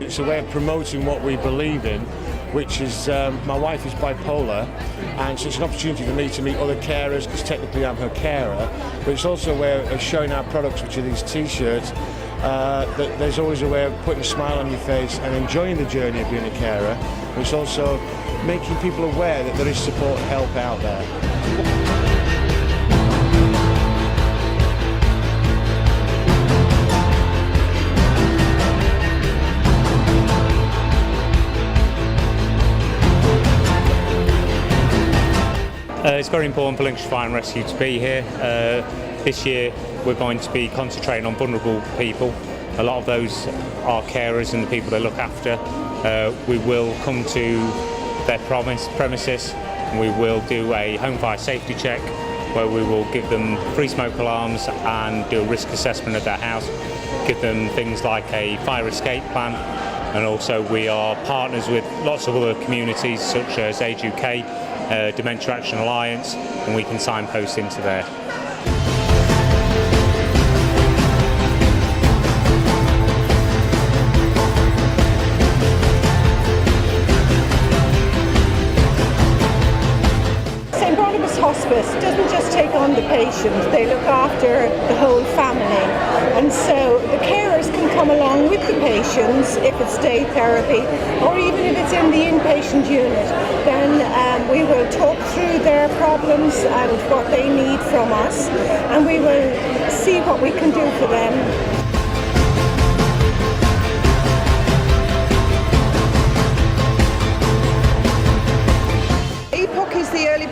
it's a way of promoting what we believe in, which is, my wife is bipolar, and so it's an opportunity for me to meet other carers, because technically I'm her carer, but it's also a way of showing our products, which are these t-shirts, that there's always a way of putting a smile on your face and enjoying the journey of being a carer. But it's also making people aware that there is support and help out there. It's very important for Lincolnshire Fire and Rescue to be here. This year we're going to be concentrating on vulnerable people. A lot of those are carers and the people they look after. We will come to their premises and we will do a home fire safety check where we will give them free smoke alarms and do a risk assessment of their house, give them things like a fire escape plan, and also we are partners with lots of other communities such as Age UK, Dementia Action Alliance, and we can signpost into there. Hospice doesn't just take on the patient, they look after the whole family, and so the carers can come along with the patients if it's day therapy or even if it's in the inpatient unit. Then we will talk through their problems and what they need from us, and we will see what we can do for them.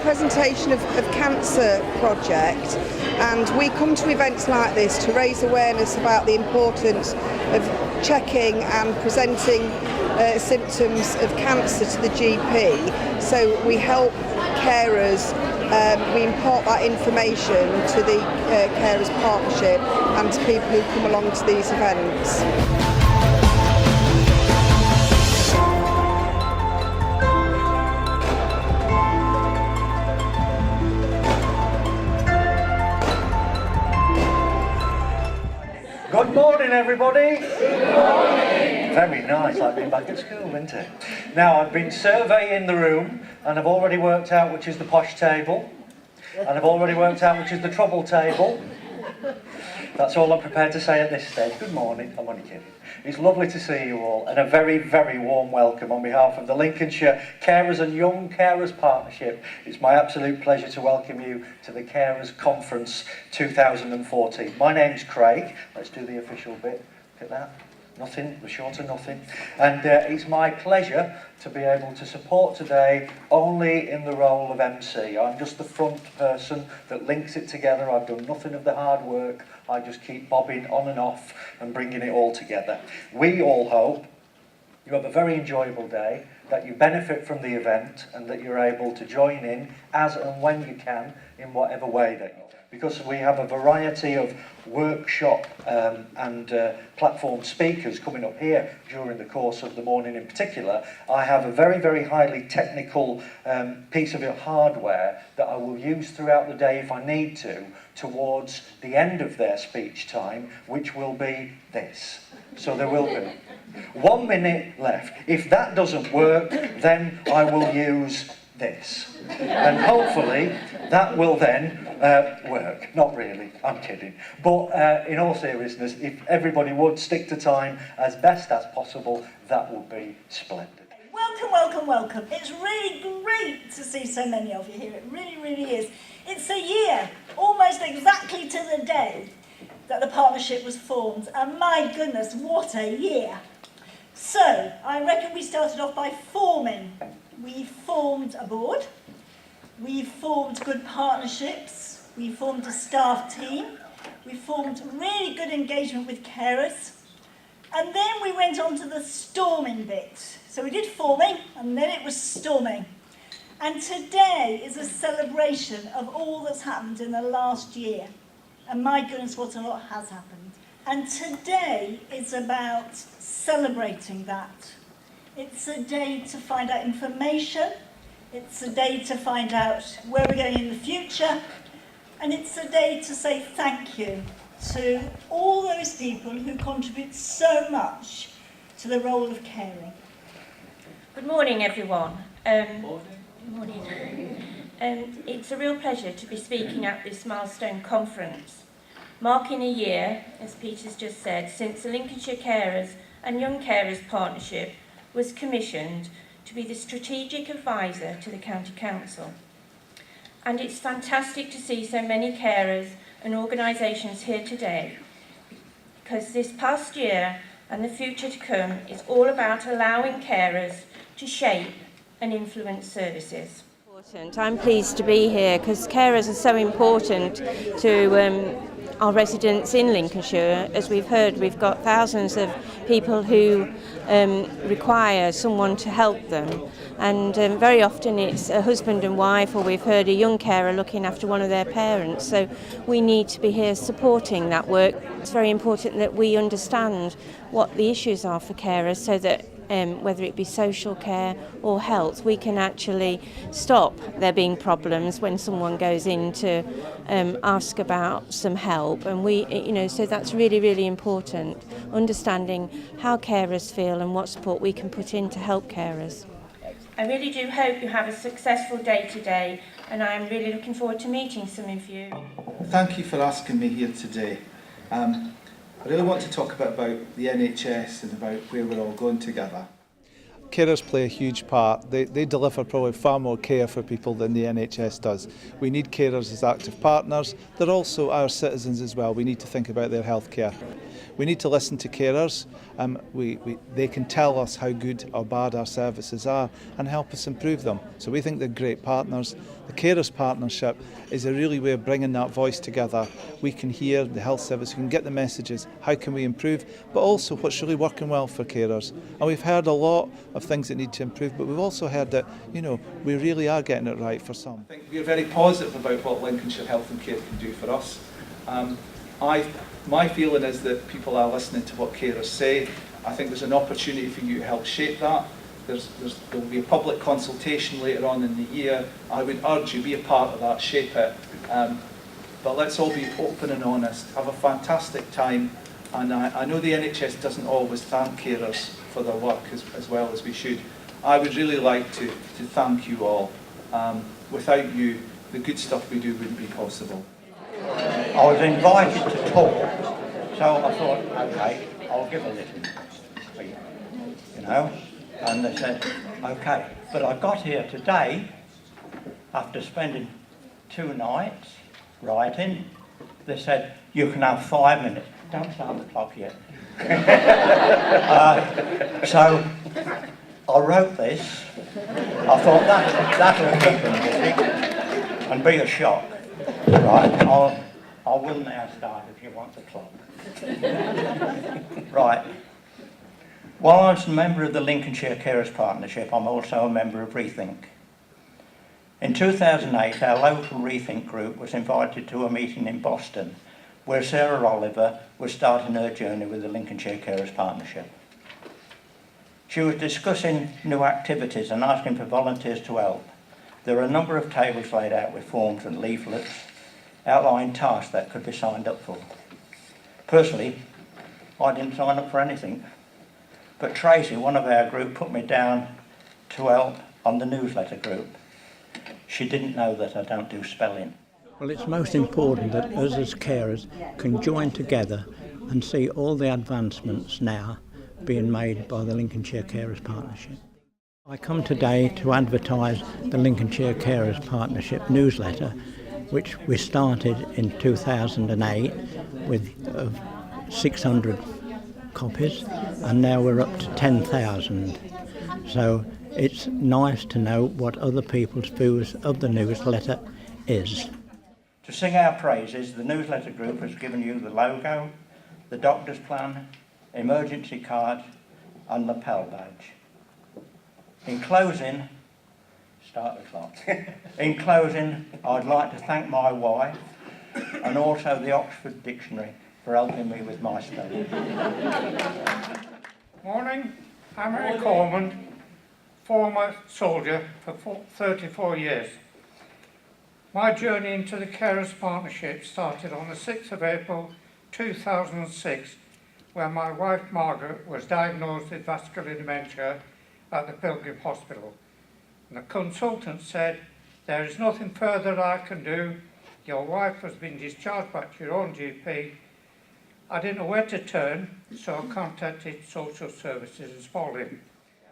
Presentation of cancer project, and we come to events like this to raise awareness about the importance of checking and presenting symptoms of cancer to the GP. So we help carers, we impart that information to the Carers Partnership and to people who come along to these events. Good morning, everybody. Good morning. Very nice, like being back at school, isn't it? Now, I've been surveying the room, and I've already worked out which is the posh table, and I've already worked out which is the trouble table. That's all I'm prepared to say at this stage. Good morning. I'm only kidding. It's lovely to see you all, and a very, very warm welcome on behalf of the Lincolnshire Carers and Young Carers Partnership. It's my absolute pleasure to welcome you to the Carers Conference 2014. My name's Craig. Let's do the official bit. Look at that. Nothing, we're short of nothing. And it's my pleasure to be able to support today only in the role of MC. I'm just the front person that links it together. I've done nothing of the hard work. I just keep bobbing on and off and bringing it all together. We all hope you have a very enjoyable day, that you benefit from the event, and that you're able to join in as and when you can in whatever way that you can. Because we have a variety of workshop and platform speakers coming up here during the course of the morning in particular, I have a very, very highly technical piece of hardware that I will use throughout the day if I need to, towards the end of their speech time, which will be this. So there will be 1 minute left. If that doesn't work, then I will use this. And hopefully that will then work. Not really, I'm kidding. But in all seriousness, if everybody would stick to time as best as possible, that would be splendid. Welcome, welcome, welcome. It's really great to see so many of you here. It really, really is. It's a year, almost exactly to the day, that the partnership was formed. And my goodness, what a year. So, I reckon we started off by forming. We formed a board, we formed good partnerships, we formed a staff team, we formed really good engagement with carers, and then we went on to the storming bit. So we did forming, and then it was storming. And today is a celebration of all that's happened in the last year. And my goodness, what a lot has happened. And today is about celebrating that. It's a day to find out information, it's a day to find out where we're going in the future, and it's a day to say thank you to all those people who contribute so much to the role of caring. Good morning, everyone. Morning. It's a real pleasure to be speaking at this milestone conference, marking a year, as Peter's just said, since the Lincolnshire Carers and Young Carers Partnership was commissioned to be the strategic advisor to the County Council. And it's fantastic to see so many carers and organisations here today, because this past year and the future to come is all about allowing carers to shape and influence services. I'm pleased to be here because carers are so important to our residents in Lincolnshire. As we've heard, we've got thousands of people who require someone to help them, and very often it's a husband and wife, or we've heard a young carer looking after one of their parents. So we need to be here supporting that work. It's very important that we understand what the issues are for carers, so that whether it be social care or health, we can actually stop there being problems when someone goes in to ask about some help. And so that's really, really important, understanding how carers feel and what support we can put in to help carers. I really do hope you have a successful day today, and I'm really looking forward to meeting some of you. Thank you for asking me here today. I really want to talk about the NHS and about where we're all going together. Carers play a huge part. They deliver probably far more care for people than the NHS does. We need carers as active partners. They're also our citizens as well. We need to think about their health care. We need to listen to carers. They can tell us how good or bad our services are and help us improve them. So we think they're great partners. The Carers Partnership is a really way of bringing that voice together. We can hear the health service, we can get the messages, how can we improve, but also what's really working well for carers. And we've heard a lot of things that need to improve, but we've also heard that, we really are getting it right for some. I think we're very positive about what Lincolnshire Health and Care can do for us. My feeling is that people are listening to what carers say. I think there's an opportunity for you to help shape that. There will be a public consultation later on in the year. I would urge you, be a part of that, shape it. But let's all be open and honest, have a fantastic time. And I know the NHS doesn't always thank carers for their work as well as we should. I would really like to thank you all. Without you, the good stuff we do wouldn't be possible. I was invited to talk, so I thought, okay, I'll give a little speech, and they said, okay. But I got here today, after spending 2 nights writing, they said, you can have 5 minutes. Don't start the clock yet. So I wrote this. I thought that'll keep them busy and be a shock. Right, I will now start if you want the clock. Right. While I was a member of the Lincolnshire Carers Partnership, I'm also a member of Rethink. In 2008, our local Rethink group was invited to a meeting in Boston, where Sarah Oliver was starting her journey with the Lincolnshire Carers Partnership. She was discussing new activities and asking for volunteers to help. There were a number of tables laid out with forms and leaflets outlining tasks that could be signed up for. Personally, I didn't sign up for anything, but Tracy, one of our group, put me down to help on the newsletter group. She didn't know that I don't do spelling. Well, it's most important that us as carers can join together and see all the advancements now being made by the Lincolnshire Carers Partnership. I come today to advertise the Lincolnshire Carers Partnership newsletter, which we started in 2008 with 600 copies, and now we're up to 10,000. So it's nice to know what other people's views of the newsletter is. To sing our praises, the newsletter group has given you the logo, the doctor's plan, emergency card and lapel badge. In closing, start the clock. In closing, I'd like to thank my wife and also the Oxford Dictionary for helping me with my spelling. Morning, I'm Harry Coleman, former soldier for 34 years. My journey into the Carers Partnership started on the 6th of April 2006 when my wife Margaret was diagnosed with vascular dementia at the Pilgrim Hospital. And the consultant said, "There is nothing further I can do. Your wife has been discharged back to your own GP." I didn't know where to turn, so I contacted social services as following.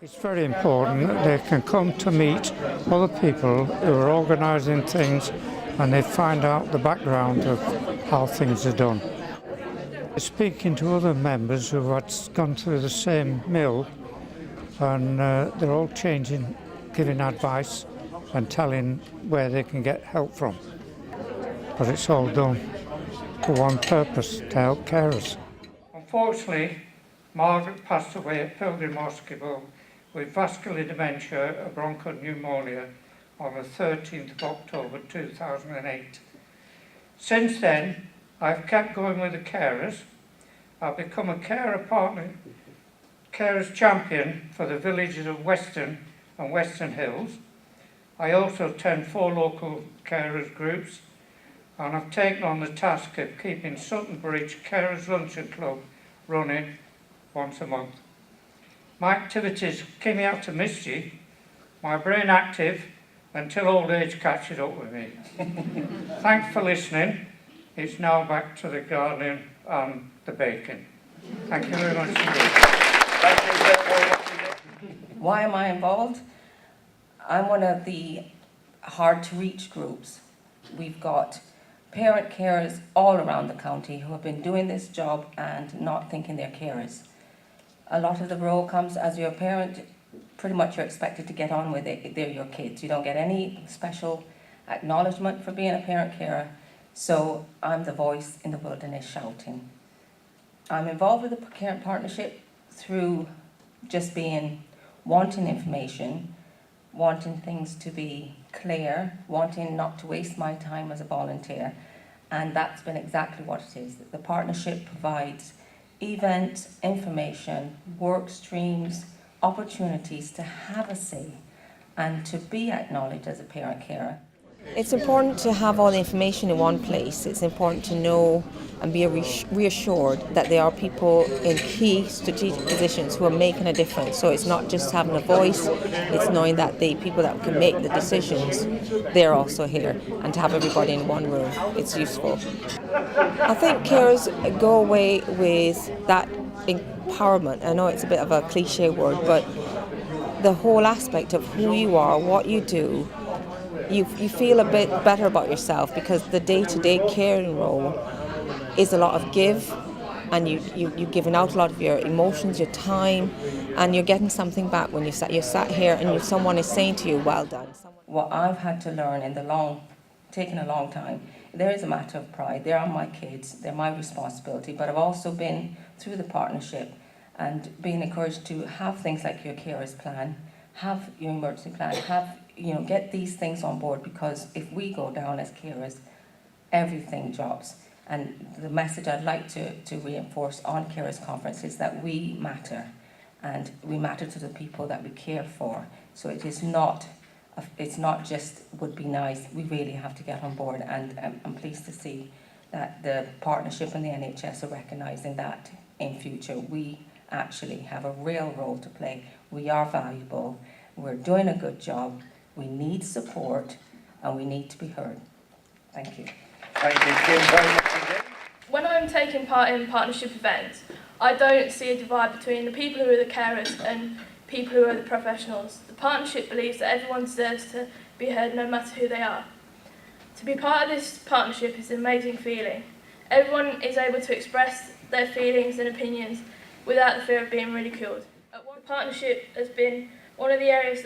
It's very important that they can come to meet other people who are organising things and they find out the background of how things are done. Speaking to other members who have gone through the same mill, and they're all changing, giving advice and telling where they can get help from. But it's all done for one purpose, to help carers. Unfortunately, Margaret passed away at Pilgrim Hospital with vascular dementia and bronchopneumonia on the 13th of October 2008. Since then, I've kept going with the carers. I've become a carers champion for the villages of Western and Western Hills. I also attend 4 local carers groups, and I've taken on the task of keeping Sutton Bridge Carers Luncheon Club running once a month. My activities keep me out of mischief, my brain active, until old age catches up with me. Thanks for listening. It's now back to the gardening and the baking. Thank you very much indeed. Why am I involved? I'm one of the hard-to-reach groups. We've got parent carers all around the county who have been doing this job and not thinking they're carers. A lot of the role comes as you're a parent, pretty much you're expected to get on with it. They're your kids. You don't get any special acknowledgement for being a parent carer. So I'm the voice in the wilderness shouting. I'm involved with the Parent Partnership through just wanting information, wanting things to be clear, wanting not to waste my time as a volunteer. And that's been exactly what it is. The partnership provides events, information, work streams, opportunities to have a say and to be acknowledged as a parent carer. It's important to have all the information in one place. It's important to know and be reassured that there are people in key strategic positions who are making a difference. So it's not just having a voice, it's knowing that the people that can make the decisions, they're also here. And to have everybody in one room, it's useful. I think carers go away with that empowerment. I know it's a bit of a cliche word, but the whole aspect of who you are, what you do, you feel a bit better about yourself, because the day-to-day caring role is a lot of give, and you're giving out a lot of your emotions, your time, and you're getting something back when you're sat here and someone is saying to you, well done. What I've had to learn taking a long time, there is a matter of pride. They are my kids, they're my responsibility, but I've also been through the partnership and being encouraged to have things like your carers plan, have your emergency plan, get these things on board, because if we go down as carers, everything drops. And the message I'd like to reinforce on Carers Conference is that we matter, and we matter to the people that we care for. So it's not just would be nice, we really have to get on board, and I'm pleased to see that the partnership and the NHS are recognising that in future. We actually have a real role to play. We are valuable, we're doing a good job, we need support, and we need to be heard. Thank you. Thank you, Kim, very much indeed. When I'm taking part in partnership events, I don't see a divide between the people who are the carers and people who are the professionals. The partnership believes that everyone deserves to be heard no matter who they are. To be part of this partnership is an amazing feeling. Everyone is able to express their feelings and opinions without the fear of being ridiculed. The partnership has been one of the areas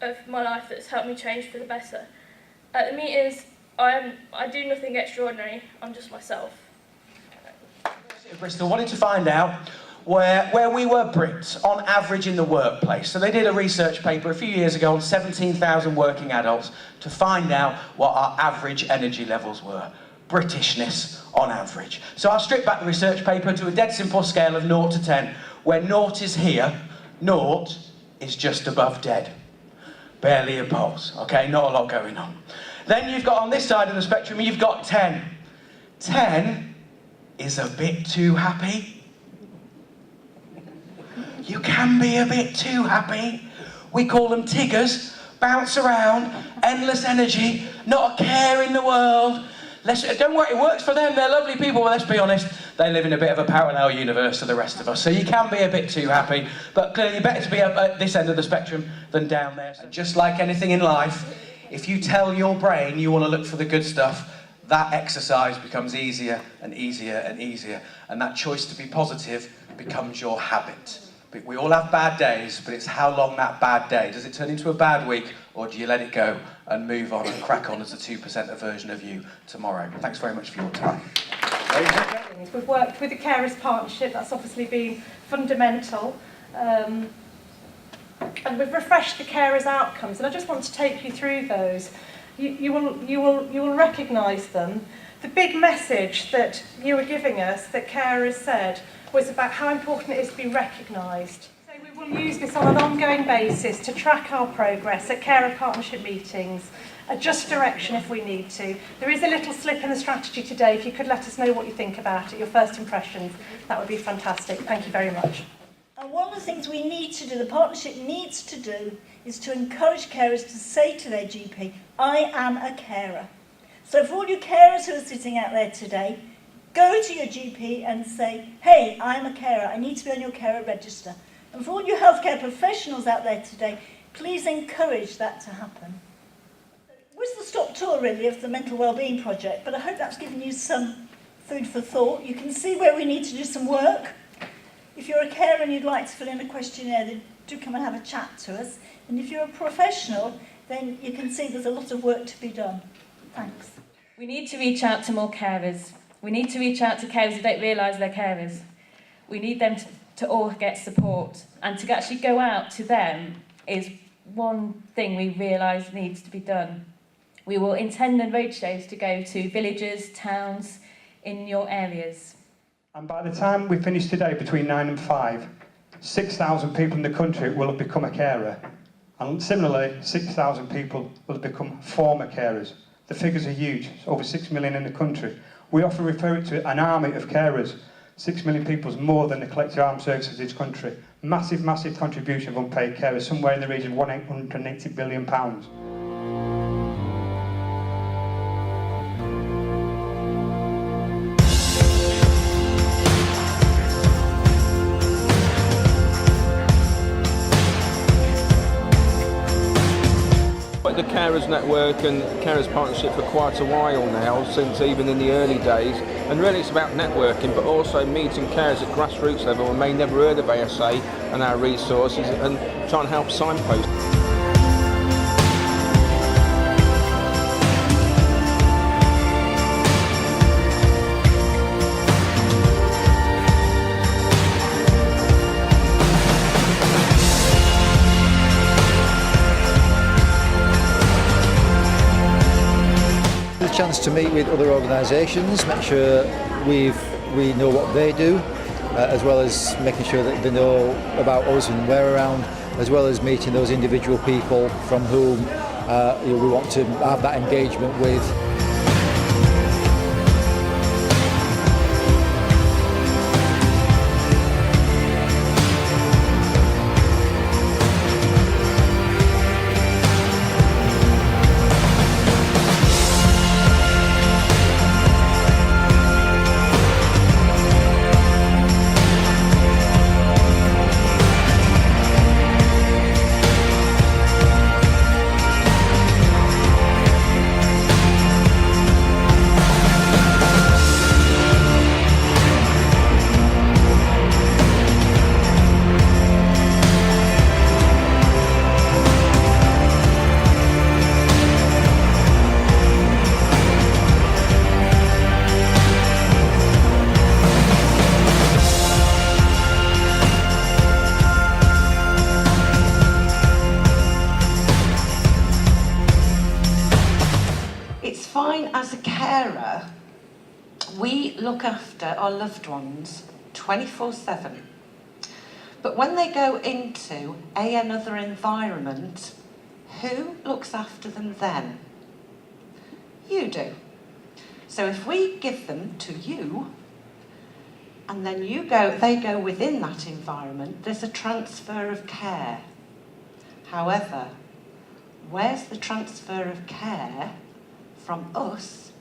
of my life that's helped me change for the better. At the meetings, I do nothing extraordinary, I'm just myself. Bristol wanted to find out where we were Brits on average in the workplace. So they did a research paper a few years ago on 17,000 working adults to find out what our average energy levels were. Britishness on average. So I stripped back the research paper to a dead simple scale of 0 to 10, where 0 is here, 0 is just above dead. Barely a pulse, okay, not a lot going on. Then you've got on this side of the spectrum, you've got 10. 10 is a bit too happy. you can be a bit too happy. We call them Tiggers, bounce around, endless energy, not a care in the world. Don't worry, it works for them, they're lovely people, but let's be honest, they live in a bit of a parallel universe to the rest of us, so you can be a bit too happy, but clearly better to be up at this end of the spectrum than down there. So just like anything in life, if you tell your brain you want to look for the good stuff, that exercise becomes easier and easier and easier, and that choice to be positive becomes your habit. We all have bad days, but it's how long that bad day. Does it turn into a bad week, or do you let it go and move on and crack on as a 2% version of you tomorrow? Thanks very much for your time. We've worked with the Carers Partnership, that's obviously been fundamental. And we've refreshed the carers' outcomes, and I just want to take you through those. You will recognise them. The big message that you were giving us, that carers said, was about how important it is to be recognised. So we will use this on an ongoing basis to track our progress at carer partnership meetings, adjust direction if we need to. There is a little slip in the strategy today. If you could let us know what you think about it, your first impressions, that would be fantastic. Thank you very much. And one of the things we need to do, the partnership needs to do, is to encourage carers to say to their GP, I am a carer. So for all you carers who are sitting out there today, go to your GP and say, hey, I'm a carer, I need to be on your carer register. And for all you healthcare professionals out there today, please encourage that to happen. Whistle stop tour really of the Mental Wellbeing Project, but I hope that's given you some food for thought. You can see where we need to do some work. If you're a carer and you'd like to fill in a questionnaire, then do come and have a chat to us. And if you're a professional, then you can see there's a lot of work to be done. Thanks. We need to reach out to more carers. We need to reach out to carers who don't realise they're carers. We need them to all get support, and to actually go out to them is one thing we realise needs to be done. We will intend on roadshows to go to villages, towns in your areas. And by the time we finish today, between 9 and 5, 6,000 people in the country will have become a carer. And similarly, 6,000 people will have become former carers. The figures are huge, it's over 6 million in the country. We often refer to an army of carers. 6 million people is more than the collective armed services of this country. Massive, massive contribution of unpaid carers, somewhere in the region of £180 billion. The Carers Network and Carers Partnership for quite a while now, since even in the early days, and really it's about networking but also meeting carers at grassroots level and may never heard of ASA and our resources and trying to help signpost. Chance to meet with other organisations, make sure we know what they do, as well as making sure that they know about us and we're around, as well as meeting those individual people from whom we want to have that engagement with. As a carer, we look after our loved ones 24/7. But when they go into another environment, who looks after them then? You do. So if we give them to you, and then they go within that environment, there's a transfer of care. However, where's the transfer of care from us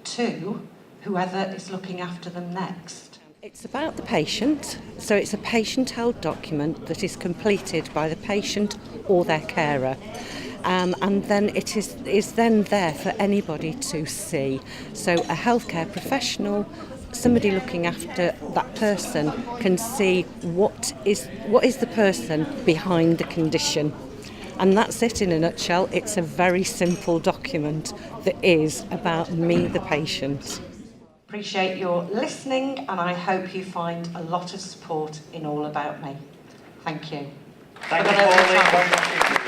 to whoever is looking after them next? It's about the patient, so it's a patient-held document that is completed by the patient or their carer. And then it is then there for anybody to see. So a healthcare professional, somebody looking after that person, can see what is the person behind the condition. And that's it in a nutshell. It's a very simple document that is about me, the patient. Appreciate your listening, and I hope you find a lot of support in All About Me. Thank you. Thank you, Pauline.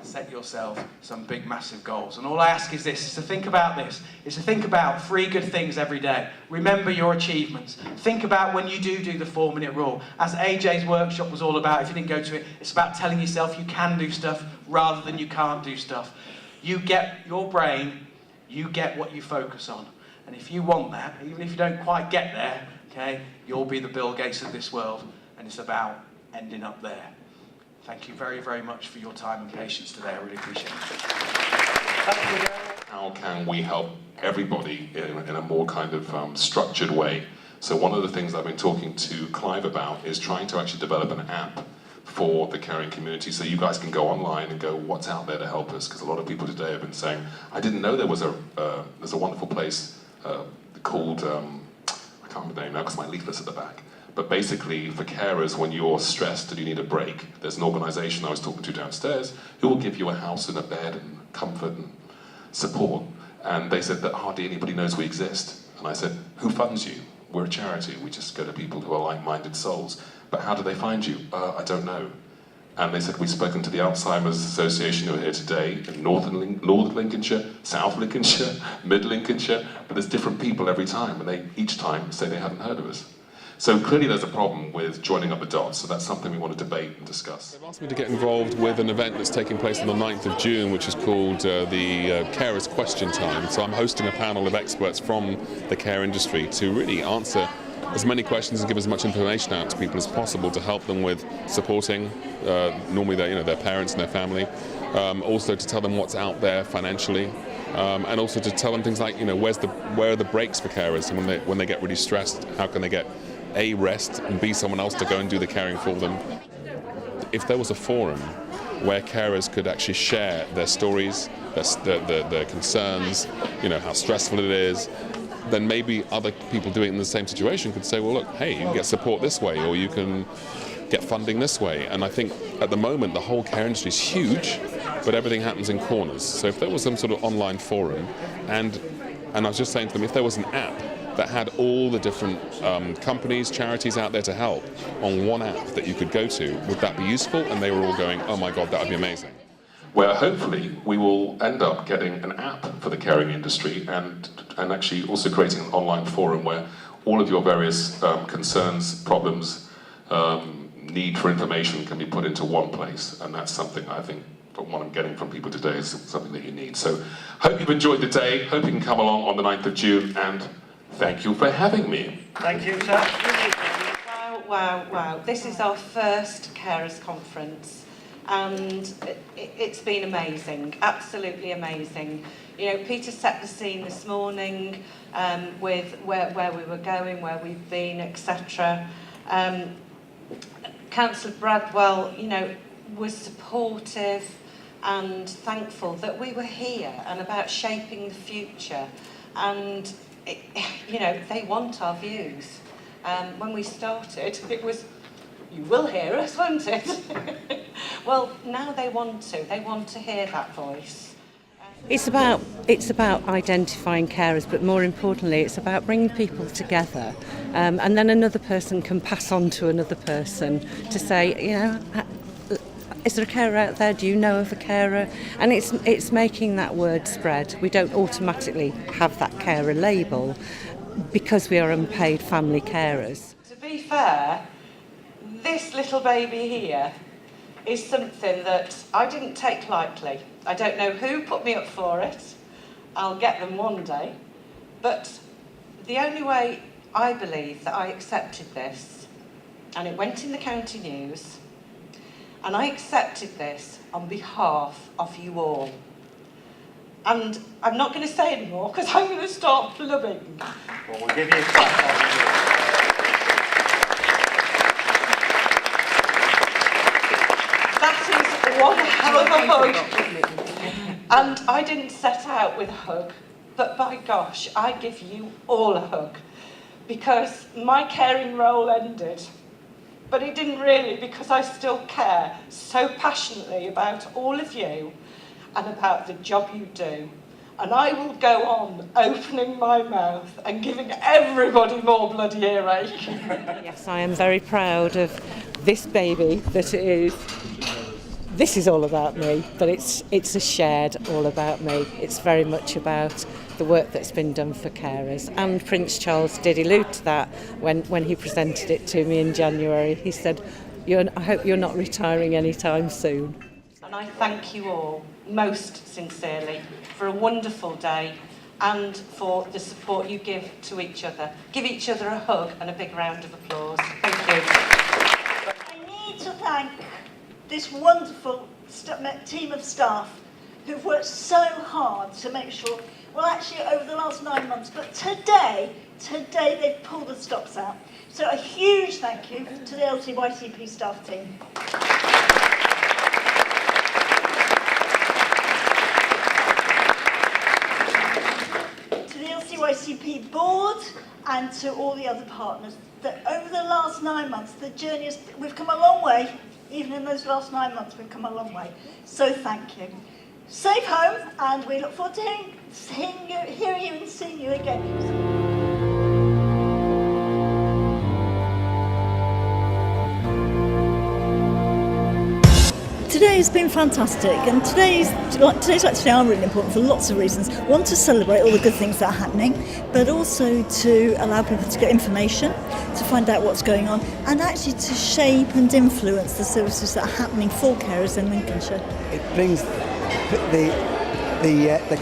Set yourself some big, massive goals. And all I ask is this, is to think about this, is to think about 3 good things every day. Remember your achievements. Think about when you do the 4-minute rule. As AJ's workshop was all about, if you didn't go to it, it's about telling yourself you can do stuff rather than you can't do stuff. You get your brain, you get what you focus on. And if you want that, even if you don't quite get there, okay, you'll be the Bill Gates of this world. And it's about ending up there. Thank you very, very much for your time and patience today. I really appreciate it. How can we help everybody in a more kind of structured way? So one of the things I've been talking to Clive about is trying to actually develop an app for the caring community, so you guys can go online and go, what's out there to help us? Because a lot of people today have been saying, I didn't know there was there's a wonderful place called, I can't remember the name now because my leaflet's at the back. But basically, for carers, when you're stressed and you need a break, there's an organisation I was talking to downstairs who will give you a house and a bed and comfort and support. And they said that hardly anybody knows we exist. And I said, who funds you? We're a charity. We just go to people who are like-minded souls. But how do they find you? I don't know. And they said, we've spoken to the Alzheimer's Association who are here today in North Lincolnshire, South Lincolnshire, Mid Lincolnshire, but there's different people every time, and they each time say they haven't heard of us. So clearly there's a problem with joining up the dots, so that's something we want to debate and discuss. They've asked me to get involved with an event that's taking place on the 9th of June, which is called the Carers Question Time. So I'm hosting a panel of experts from the care industry to really answer as many questions and give as much information out to people as possible to help them with supporting normally their parents and their family, also to tell them what's out there financially, and also to tell them things like where are the breaks for carers, and when they get really stressed, how can they get A, rest, and B, someone else to go and do the caring for them. If there was a forum where carers could actually share their stories, their concerns, how stressful it is, then maybe other people doing it in the same situation could say, well, look, hey, you can get support this way, or you can get funding this way. And I think at the moment the whole care industry is huge, but everything happens in corners. So if there was some sort of online forum, and I was just saying to them, if there was an app that had all the different companies, charities out there to help on one app that you could go to, would that be useful? And they were all going, oh my God, that would be amazing. Where hopefully we will end up getting an app for the caring industry and actually also creating an online forum where all of your various concerns, problems, need for information can be put into one place. And that's something I think, from what I'm getting from people today, is something that you need. So hope you've enjoyed the day, hope you can come along on the 9th of June, and thank you for having me. Thank you, sir. Wow. This is our first carers conference. And it's been amazing, absolutely amazing. Peter set the scene this morning with where we were going, where we've been, etc. Councillor Bradwell, was supportive and thankful that we were here and about shaping the future. And, they want our views. When we started, it was, you will hear us, won't it? Well, now they want to hear that voice. It's about identifying carers, but more importantly, it's about bringing people together, and then another person can pass on to another person to say, is there a carer out there? Do you know of a carer? And it's making that word spread. We don't automatically have that carer label because we are unpaid family carers. To be fair, this little baby here is something that I didn't take lightly. I don't know who put me up for it. I'll get them one day. But the only way I believe that I accepted this, and it went in the county news, and I accepted this on behalf of you all. And I'm not going to say anymore because I'm going to start blubbing. Well, we'll give you a clap. That is one hell of a hug. And I didn't set out with a hug, but by gosh, I give you all a hug. Because my caring role ended. But it didn't really, because I still care so passionately about all of you and about the job you do. And I will go on opening my mouth and giving everybody more bloody earache. Yes, I am very proud of this baby that it is. This is all about me, but it's a shared all about me. It's very much about the work that's been done for carers. And Prince Charles did allude to that when he presented it to me in January. He said, I hope you're not retiring anytime soon. And I thank you all most sincerely for a wonderful day and for the support you give to each other. Give each other a hug and a big round of applause. Thank you. I need to thank this wonderful team of staff who've worked so hard to make sure, well actually over the last 9 months, but today they've pulled the stops out. So a huge thank you to the LCYCP staff team. To the LCYCP board and to all the other partners, that over the last 9 months the journey we've come a long way. Even in those last 9 months, we've come a long way. So thank you. Safe home, and we look forward to hearing you and seeing you again. Today has been fantastic, and today's like today are really important for lots of reasons. One, to celebrate all the good things that are happening, but also to allow people to get information, to find out what's going on, and actually to shape and influence the services that are happening for carers in Lincolnshire. It brings the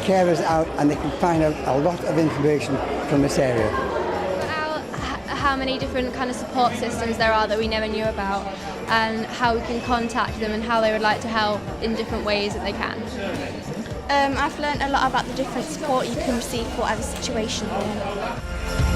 carers out, and they can find out a lot of information from this area. How many different kind of support systems there are that we never knew about, and how we can contact them and how they would like to help in different ways that they can. I've learned a lot about the different support you can receive for whatever situation you're in.